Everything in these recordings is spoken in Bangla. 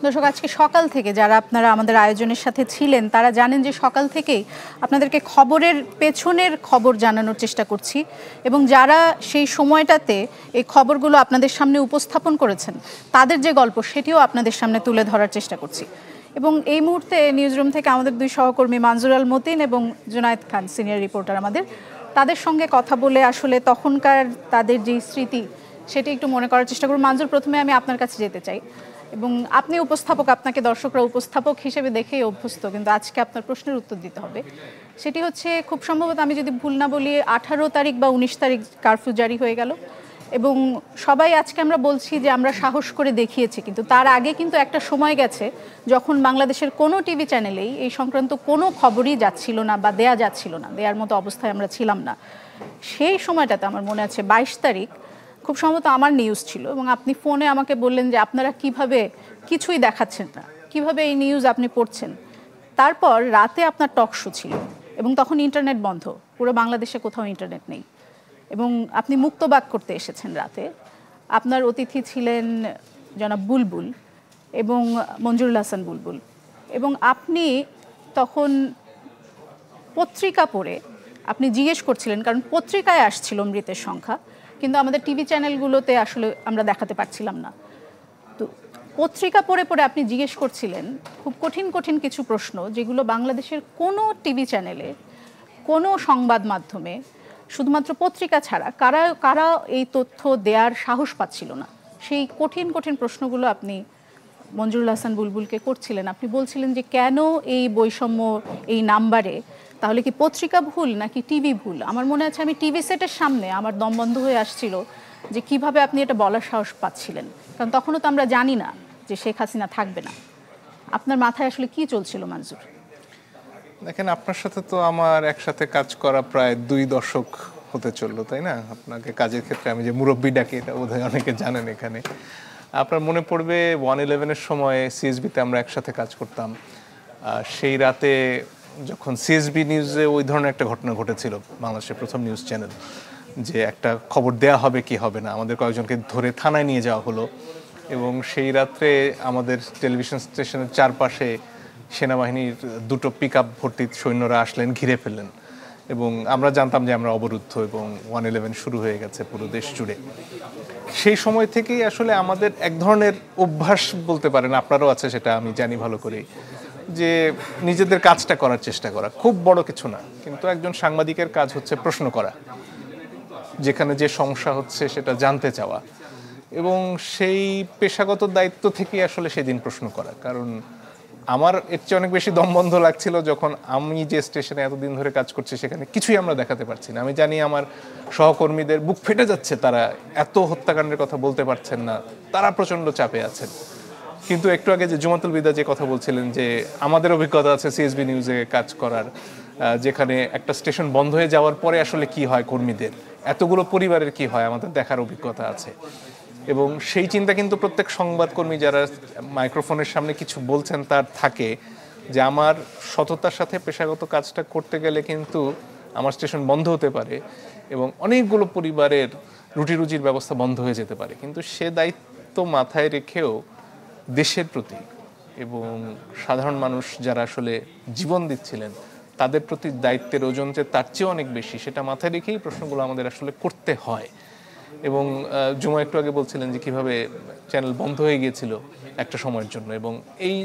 দর্শক, আজকে সকাল থেকে যারা আপনারা আমাদের আয়োজনের সাথে ছিলেন তারা জানেন যে সকাল থেকেই আপনাদেরকে খবরের পেছনের খবর জানানোর চেষ্টা করছি, এবং যারা সেই সময়টাতে এই খবরগুলো আপনাদের সামনে উপস্থাপন করেছেন তাদের যে গল্প সেটিও আপনাদের সামনে তুলে ধরার চেষ্টা করছি। এবং এই মুহূর্তে নিউজরুম থেকে আমাদের দুই সহকর্মী মানজুর আল মতিন এবং জুনায়েদ খান সিনিয়র রিপোর্টার তাদের সঙ্গে কথা বলে আসলে তখনকার তাদের যে স্মৃতি সেটি একটু মনে করার চেষ্টা করব। মানজুর, প্রথমে আমি আপনার কাছে যেতে চাই, এবং আপনি উপস্থাপক, আপনাকে দর্শকরা উপস্থাপক হিসেবে দেখেই অভ্যস্ত, কিন্তু আজকে আপনার প্রশ্নের উত্তর দিতে হবে। সেটি হচ্ছে, খুব সম্ভবত আমি যদি ভুল না বলি 18 তারিখ বা 19 তারিখ কারফিউ জারি হয়ে গেল, এবং সবাই আজকে আমরা বলছি যে আমরা সাহস করে দেখিয়েছি, কিন্তু তার আগে কিন্তু একটা সময় গেছে যখন বাংলাদেশের কোনো টিভি চ্যানেলেই এই সংক্রান্ত কোনো খবরই যাচ্ছিল না বা দেয়া যাচ্ছিল না, দেওয়ার মতো অবস্থায় আমরা ছিলাম না। সেই সময়টাতে আমার মনে আছে 22 তারিখ খুব সম্ভবত আমার নিউজ ছিল, এবং আপনি ফোনে আমাকে বললেন যে আপনারা কিভাবে কিছুই দেখাচ্ছেন না, কিভাবে এই নিউজ আপনি পড়ছেন। তারপর রাতে আপনার টক শো ছিল, এবং তখন ইন্টারনেট বন্ধ, পুরো বাংলাদেশে কোথাও ইন্টারনেট নেই, এবং আপনি মুক্তবাক করতে এসেছেন রাতে। আপনার অতিথি ছিলেন জনাব বুলবুল এবং মঞ্জুরুল হাসান বুলবুল, এবং আপনি তখন পত্রিকা পড়ে আপনি জিজ্ঞেস করছিলেন, কারণ পত্রিকায় আসছিল মৃতের সংখ্যা, কিন্তু আমাদের টিভি চ্যানেলগুলোতে আসলে আমরা দেখাতে পারছিলাম না। তো পত্রিকা পড়ে পড়ে আপনি জিজ্ঞেস করছিলেন খুব কঠিন কঠিন কিছু প্রশ্ন, যেগুলো বাংলাদেশের কোনো টিভি চ্যানেলে, কোনো সংবাদ মাধ্যমে, শুধুমাত্র পত্রিকা ছাড়া কারা কারা এই তথ্য দেওয়ার সাহস পাচ্ছিল না। সেই কঠিন কঠিন প্রশ্নগুলো আপনি মঞ্জুরুল হাসান বুলবুলকে করছিলেন। আপনি বলছিলেন যে কেন এই বৈষম্য এই নাম্বারে, তাহলে কি পত্রিকা ভুল নাকি টিভি ভুল? আমার মনে আছে আমি টিভি সেটের সামনে আমার দম বন্ধ হয়ে আসছিল যে কিভাবে আপনি এটা বলার সাহস পাচ্ছিলেন, কারণ তখনও তো আমরা জানি না যে শেখ হাসিনা থাকবে না। আপনার মাথায় আসলে কি চলছিল মঞ্জুর? দেখেন, আপনার সাথে তো আমার একসাথে কাজ করা প্রায় 2 দশক হতে চললো, তাই না? আপনাকে কাজের ক্ষেত্রে আমি যে মুরব্বি ডাকি এটা বোধহয় অনেকে জানেন এখানে। আপনার মনে পড়বে 111-এর সময় সিএসবিতে আমরা একসাথে কাজ করতাম। সেই রাতে যখন সিএসবি নিউজে ওই ধরনের একটা ঘটনা ঘটেছিল, বাংলাদেশের প্রথম নিউজ চ্যানেল, যে একটা খবর দেয়া হবে কি হবে না, আমাদের কয়েকজনকে ধরে থানায় নিয়ে যাওয়া হলো, এবং সেই রাত্রে আমাদের টেলিভিশন স্টেশনের চারপাশে সেনাবাহিনীর 2টো পিকআপ ভর্তি সৈন্যরা আসলেন, ঘিরে ফেললেন, এবং আমরা জানতাম যে আমরা অবরুদ্ধ এবং 111 শুরু হয়ে গেছে পুরো দেশ জুড়ে। সেই সময় থেকেই আসলে আমাদের এক ধরনের অভ্যাস বলতে পারেন, আপনারও আছে সেটা আমি জানি ভালো করেই, যে নিজেদের কাজটা করার চেষ্টা করা। খুব বড় কিছু না, কিন্তু একজন সাংবাদিকের কাজ হচ্ছে প্রশ্ন করা, যেখানে যে সমস্যা হচ্ছে সেটা জানতে চাওয়া, এবং সেই পেশাগত দায়িত্ব থেকেই আসলে সেদিন প্রশ্ন করা। কারণ আমার এর চেয়ে অনেক বেশি দমবন্ধ লাগছিল যখন আমি যে স্টেশনে এতদিন ধরে কাজ করছি সেখানে কিছুই আমরা দেখাতে পারছি না। আমি জানি আমার সহকর্মীদের বুক ফেটে যাচ্ছে, তারা এত হত্যাকাণ্ডের কথা বলতে পারছেন না, তারা প্রচণ্ড চাপে আছেন। কিন্তু একটু আগে যে জুমাতুল বিদা যে কথা বলছিলেন, যে আমাদের অভিজ্ঞতা আছে সিএসবি নিউজে কাজ করার, যেখানে একটা স্টেশন বন্ধ হয়ে যাওয়ার পরে আসলে কি হয় কর্মীদের, এতগুলো পরিবারের কি হয়, আমাদের দেখার অভিজ্ঞতা আছে। এবং সেই চিন্তা কিন্তু প্রত্যেক সংবাদকর্মী যারা মাইক্রোফোনের সামনে কিছু বলছেন তার থাকে, যে আমার সততার সাথে পেশাগত কাজটা করতে গেলে কিন্তু আমার স্টেশন বন্ধ হতে পারে এবং অনেকগুলো পরিবারের রুটি রুজির ব্যবস্থা বন্ধ হয়ে যেতে পারে। কিন্তু সে দায়িত্ব মাথায় রেখেও দেশের প্রতি এবং সাধারণ মানুষ যারা আসলে জীবন দিচ্ছিলেন তাদের প্রতি দায়িত্বের ওজন যে তার চেয়ে অনেক বেশি, সেটা মাথায় রেখেই প্রশ্নগুলো আমাদের আসলে করতে হয়। এবং জুমা একটু আগে বলছিলেন যে কিভাবে চ্যানেল বন্ধ হয়ে গিয়েছিল একটা সময়ের জন্য, এবং এই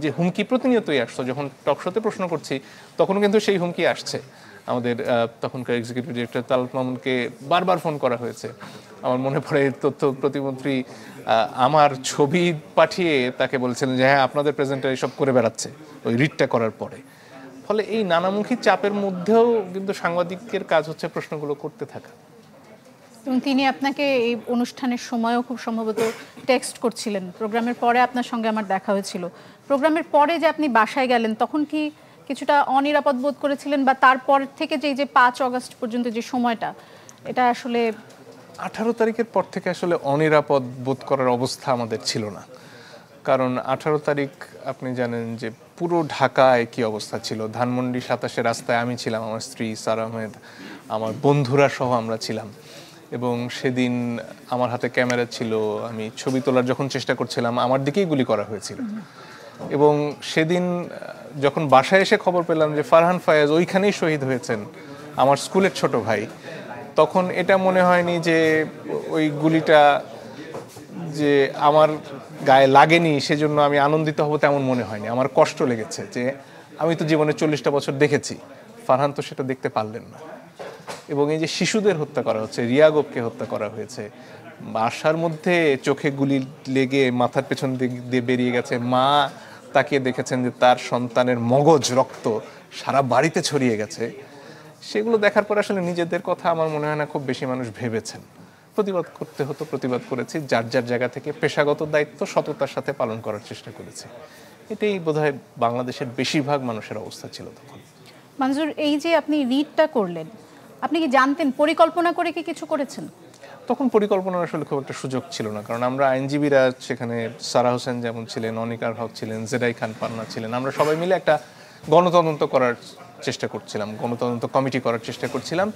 যে হুমকি প্রতিনিয়তই আসতো, যখন টকশোতে প্রশ্ন করছি তখনও কিন্তু সেই হুমকি আসছে। আমাদের তখনকার এক্সিকিউটিভ ডিরেক্টর তালুক মামুনকে বারবার ফোন করা হয়েছে। আমার মনে পড়ে তথ্য প্রতিমন্ত্রী আমার ছবি পাঠিয়ে তাকে বলছিলেন যে হ্যাঁ, আপনাদের প্রেজেন্টার এসব করে বেড়াচ্ছে ওই রিটটা করার পরে। ফলে এই নানামুখী চাপের মধ্যেও কিন্তু সাংবাদিকের কাজ হচ্ছে প্রশ্নগুলো করতে থাকা। এবং তিনি আপনাকে এই অনুষ্ঠানের সময়ও খুব সম্ভবত টেক্সট করছিলেন। প্রোগ্রামের পরে আপনার সঙ্গে আমার দেখা হয়েছিল। প্রোগ্রামের পরে যে আপনি বাসায় গেলেন তখন কি কিছুটা অনিরাপদ বোধ করেছিলেন, বা তারপর থেকে যে 5 অগস্ট পর্যন্ত যে সময়টা, এটা আসলে 18 তারিখের পর থেকে আসলে অনিরাপদ বোধ করার অবস্থা আমাদের ছিল না। কারণ 18 তারিখ আপনি জানেন যে পুরো ঢাকায় কি অবস্থা ছিল। ধানমন্ডি 27-এ রাস্তায় আমি ছিলাম, আমার স্ত্রী সারা আহমেদ, আমার বন্ধুরা সহ আমরা ছিলাম, এবং সেদিন আমার হাতে ক্যামেরা ছিল, আমি ছবি তোলার যখন চেষ্টা করছিলাম আমার দিকেই গুলি করা হয়েছিল। এবং সেদিন যখন বাসায় এসে খবর পেলাম যে ফারহান ফায়াজ ওইখানেই শহীদ হয়েছেন, আমার স্কুলের ছোট ভাই, তখন এটা মনে হয়নি যে ওই গুলিটা যে আমার গায়ে লাগেনি সেজন্য আমি আনন্দিত হব, তেমন মনে হয়নি। আমার কষ্ট লেগেছে যে আমি তো জীবনে 40টা বছর দেখেছি, ফারহান তো সেটা দেখতে পারলেন না। এবং এই যে শিশুদের হত্যা করা হচ্ছে, রিয়া গোপকে হত্যা করা হয়েছে, বাসার মধ্যে চোখে গুলি লেগে মাথার পেছন দিয়ে বেরিয়ে গেছে, মা তাকিয়ে দেখেছেন যে তার সন্তানের মগজ রক্ত সারা বাড়িতে ছড়িয়ে গেছে, সেগুলো দেখার পর আসলে নিজেদের কথা আমার মনে হয় না খুব বেশি মানুষ ভেবেছেন। প্রতিবাদ করতে হতো, প্রতিবাদ করেছি, যার যার জায়গা থেকে পেশাগত দায়িত্ব সততার সাথে পালন করার চেষ্টা করেছি। এটাই বোধহয় বাংলাদেশের বেশিরভাগ মানুষের অবস্থা ছিল তখন। মঞ্জুর, এই যে আপনি রিডটা করলেন, আপনি কি জানতেন, পরিকল্পনা করে কি কিছু করেছেন? তখন পরিকল্পনার আসলে খুব একটা সুযোগ ছিল না, কারণ আমরা আইনজীবীরা সেখানে সারা হোসেন যেমন ছিলেন, অনিকার হক ছিলেন, জেডাই খান পান্না ছিলেন, আমরা সবাই মিলে একটা গণতদন্ত করার চেষ্টা করছিলাম, গণতদন্ত কমিটি করার চেষ্টা করছিলাম।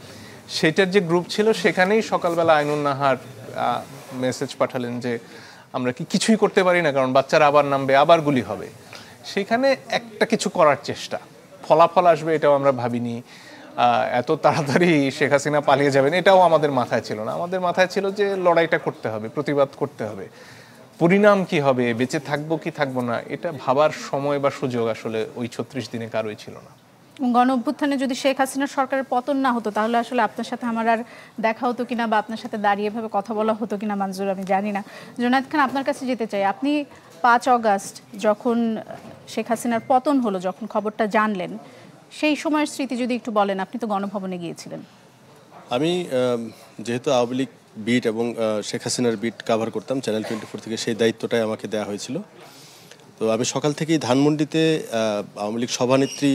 সেটার যে গ্রুপ ছিল সেখানেই সকালবেলা আইনুন নাহার মেসেজ পাঠালেন যে আমরা কি কিছুই করতে পারি না, কারণ বাচ্চারা আবার নামবে, আবার গুলি হবে। সেখানে একটা কিছু করার চেষ্টা, ফলাফল আসবে এটাও আমরা ভাবিনি, এত তাড়াতাড়ি শেখ হাসিনা পালিয়ে যাবেন এটাও আমাদের মাথায় ছিল না। আমাদের মাথায় ছিল যে লড়াইটা করতে হবে, প্রতিবাদ করতে হবে, পরিণাম কি হবে, বেঁচে থাকবো কি থাকবো না, এটা ভাবার সময় বা সুযোগ আসলে ওই 36 দিনে কারোই ছিল না। গণ অভ্যুত্থানে যদি শেখ হাসিনার সরকারের পতন না হতো তাহলে আসলে আপনার সাথে আমার আর দেখা হতো কিনা বা আপনার সাথে দাঁড়িয়ে ভাবে কথা বলা হতো কিনা মঞ্জুর আমি জানি না। জুনায়েদ খান, আপনার কাছে যেতে চাই, আপনি 5 অগাস্ট যখন শেখ হাসিনার পতন হলো, যখন খবরটা জানলেন, সেই সময়ের স্মৃতি যদি একটু বলেন। আপনি তো গণভবনে গিয়েছিলেন। আমি যেহেতু আওয়ামী লীগ বিট এবং শেখ হাসিনার বিট কাভার করতাম চ্যানেল 24 থেকে, সেই দায়িত্বটাই আমাকে দেওয়া হয়েছিল। তো আমি সকাল থেকেই ধানমন্ডিতে আওয়ামী লীগ সভানেত্রী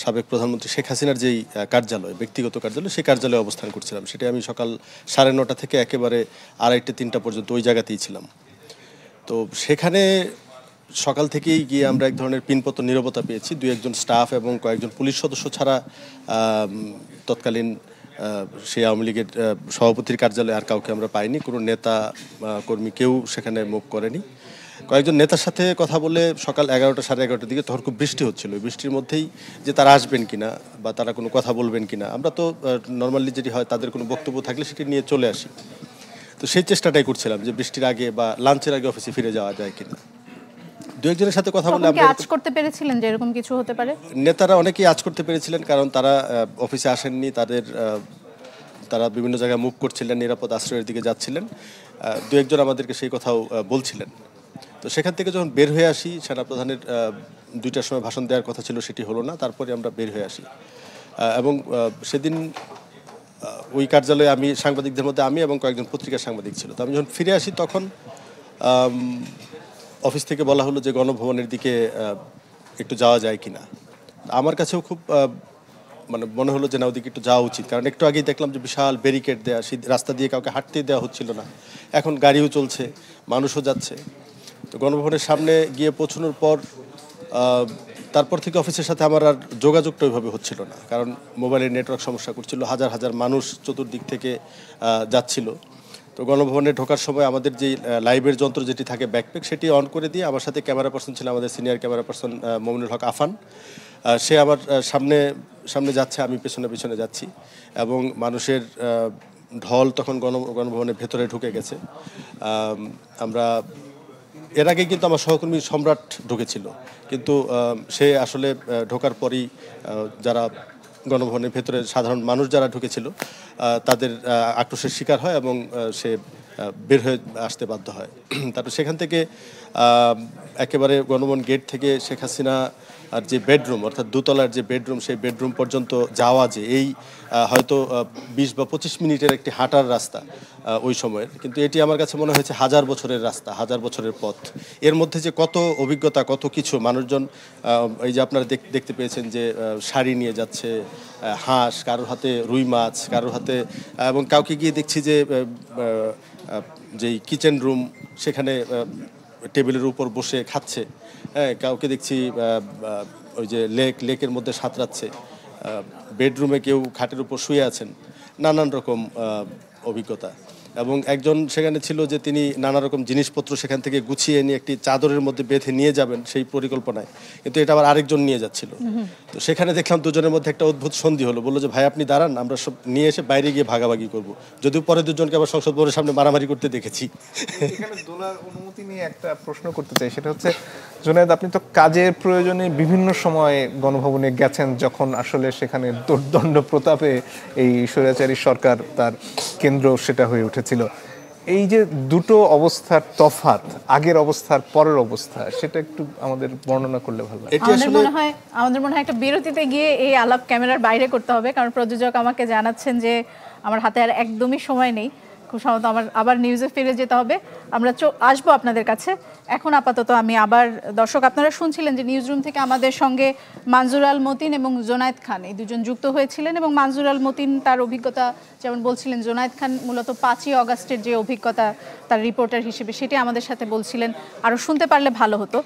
সাবেক প্রধানমন্ত্রী শেখ হাসিনার যেই কার্যালয়, ব্যক্তিগত কার্যালয়, সেই কার্যালয়ে অবস্থান করছিলাম। সেটা আমি সকাল 9:30 থেকে একেবারে 2:30-3টা পর্যন্ত ওই জায়গাতেই ছিলাম। তো সেখানে সকাল থেকেই গিয়ে আমরা এক ধরনের পিনপত নীরবতা পেয়েছি। 2-1 জন স্টাফ এবং কয়েকজন পুলিশ সদস্য ছাড়া তৎকালীন সেই আওয়ামী লীগের সভাপতির কার্যালয়ে আর কাউকে আমরা পাইনি। কোনো নেতা কর্মী কেউ সেখানে মুভ করেনি। কয়েকজন নেতার সাথে কথা বলে সকাল 11টা 11:30টার দিকে, তখন খুব বৃষ্টি হচ্ছিল, বৃষ্টির মধ্যেই যে তারা আসবেন কিনা বা তারা কোনো কথা বলবেন কিনা, আমরা তো নর্মালি যেটি হয় তাদের কোনো বক্তব্য থাকলে সেটি নিয়ে চলে আসি। তো সেই চেষ্টাটাই করছিলাম যে বৃষ্টির আগে বা লাঞ্চের আগে অফিসে ফিরে যাওয়া যায় কিনা। 2-1 জনের সাথে কথা বলে আমরা আজ করতে পেরেছিলেন যে এরকম কিছু হতে পারে। নেতারা অনেকেই আজ করতে পেরেছিলেন, কারণ তারা অফিসে আসেননি, তারা বিভিন্ন জায়গায় মুভ করছিলেন, নিরাপদ আশ্রয়ের দিকে যাচ্ছিলেন। 2-1 জন আমাদেরকে সেই কথাও বলছিলেন। তো সেখান থেকে যখন বের হয়ে আসি, সেনাপ্রধানের 2টার সময় ভাষণ দেওয়ার কথা ছিল, সেটি হলো না। তারপরে আমরা বের হয়ে আসি এবং সেদিন ওই কার্যালয়ে আমি সাংবাদিকদের মধ্যে আমি এবং কয়েকজন পত্রিকার সাংবাদিক ছিল। তো আমি যখন ফিরে আসি তখন অফিস থেকে বলা হলো যে গণভবনের দিকে একটু যাওয়া যায় কিনা। আমার কাছেও খুব মানে মনে হলো যে না, ওদিকে একটু যাওয়া উচিত, কারণ একটু আগেই দেখলাম যে বিশাল ব্যারিকেড দেওয়া, সেই রাস্তা দিয়ে কাউকে হাঁটতে দেওয়া হচ্ছিল না। এখন গাড়িও চলছে, মানুষও যাচ্ছে। তো গণভবনের সামনে গিয়ে পৌঁছানোর পর তারপর থেকে অফিসের সাথে আমার আর যোগাযোগটা ওইভাবে হচ্ছিল না, কারণ মোবাইলের নেটওয়ার্ক সমস্যা করছিল, হাজার হাজার মানুষ চতুর্দিক থেকে যাচ্ছিল। তো গণভবনে ঢোকার সময় আমাদের যে লাইভের যন্ত্র যেটি থাকে, ব্যাকপ্যাক, সেটি অন করে দিয়ে আমার সাথে ক্যামেরা পার্সন ছিল, আমাদের senior camera person Mominul Haque Affan. সে আমার সামনে সামনে যাচ্ছে, আমি পেছনে পেছনে যাচ্ছি এবং মানুষের ঢল তখন গণভবনের ভেতরে ঢুকে গেছে। আমরা এর আগে কিন্তু আমার সহকর্মী সম্রাট ঢুকেছিল, কিন্তু সে আসলে ঢোকার পরই যারা গণভবনের ভেতরে সাধারণ মানুষ যারা ঢুকেছিল তাদের আক্রোশের শিকার হয় এবং সে বের হয়ে আসতে বাধ্য হয়। তারপর সেখান থেকে একেবারে গণভবন গেট থেকে শেখ হাসিনা আর যে বেডরুম, অর্থাৎ দোতলার যে বেডরুম, সেই বেডরুম পর্যন্ত যাওয়া যে এই হয়তো 20 বা 25 মিনিটের একটি হাঁটার রাস্তা ওই সময়ের, কিন্তু এটি আমার কাছে মনে হয়েছে 1000 বছরের রাস্তা, 1000 বছরের পথ। এর মধ্যে যে কত অভিজ্ঞতা, কত কিছু মানুষজন, এই যে আপনারা দেখতে পেয়েছেন যে শাড়ি নিয়ে যাচ্ছে, হাঁস, কারোর হাতে রুই মাছ, কারোর হাতে, এবং কাউকে গিয়ে দেখছি যে যেই কিচেন রুম সেখানে টেবিলের উপর বসে খাচ্ছে, হ্যাঁ, কাউকে দেখছি ওই যে লেকের মধ্যে সাঁতরাচ্ছে, বেডরুমে কেউ খাটের উপর শুয়ে আছেন, নানান রকম অভিজ্ঞতা। এবং একজন সেখানে ছিল যে তিনি নানা রকম জিনিসপত্র সেখান থেকে গুছিয়ে নিয়ে একটি চাদরের মধ্যে বেঁধে নিয়ে যাবেন সেই পরিকল্পনায়, কিন্তু এটা আবার আরেকজন নিয়ে যাচ্ছিল। তো সেখানে দেখলাম দুজনের মধ্যে একটা অদ্ভুত সন্ধি হলো, বললো যে ভাই আপনি দাঁড়ান, আমরা সব নিয়ে এসে বাইরে গিয়ে ভাগাভাগি করব। যদিও পরে দুজনকে আবার সংসদ ভবনের সামনে মারামারি করতে দেখেছি। এখানে দোলার অনুমতি নিয়ে একটা প্রশ্ন করতে চাই, সেটা হচ্ছে জুনায়েদ, আপনি তো কাজের প্রয়োজনে বিভিন্ন সময় গণভবনে গেছেন, যখন আসলে সেখানে দোর্দণ্ড প্রতাপে এই স্বৈরাচারী সরকার তার কেন্দ্র সেটা হয়ে উঠেছিল। এই যে দুটো অবস্থার তফাৎ, আগের অবস্থার পরের অবস্থা, সেটা একটু আমাদের বর্ণনা করলে ভালো হয়। এটি আমাদের আসলে মনে হয় একটা বিরতিতে গিয়ে এই আলাপ ক্যামেরার বাইরে করতে হবে, কারণ প্রযোজক আমাকে জানাচ্ছেন যে আমার হাতে আর একদমই সময় নেই, খুব সম্ভবত আমার আবার নিউজে ফিরে যেতে হবে। আমরা আসবো আপনাদের কাছে। এখন আপাতত আমি আবার, দর্শক আপনারা শুনছিলেন যে নিউজ রুম থেকে আমাদের সঙ্গে মানজুর আল মতিন এবং জোনায়েদ খান এই দুজন যুক্ত হয়েছিলেন, এবং মানজুর আল মতিন তার অভিজ্ঞতা যেমন বলছিলেন, জোনায়েদ খান মূলত 5ই অগাস্টের যে অভিজ্ঞতা তার রিপোর্টার হিসেবে সেটি আমাদের সাথে বলছিলেন। আরও শুনতে পারলে ভালো হতো।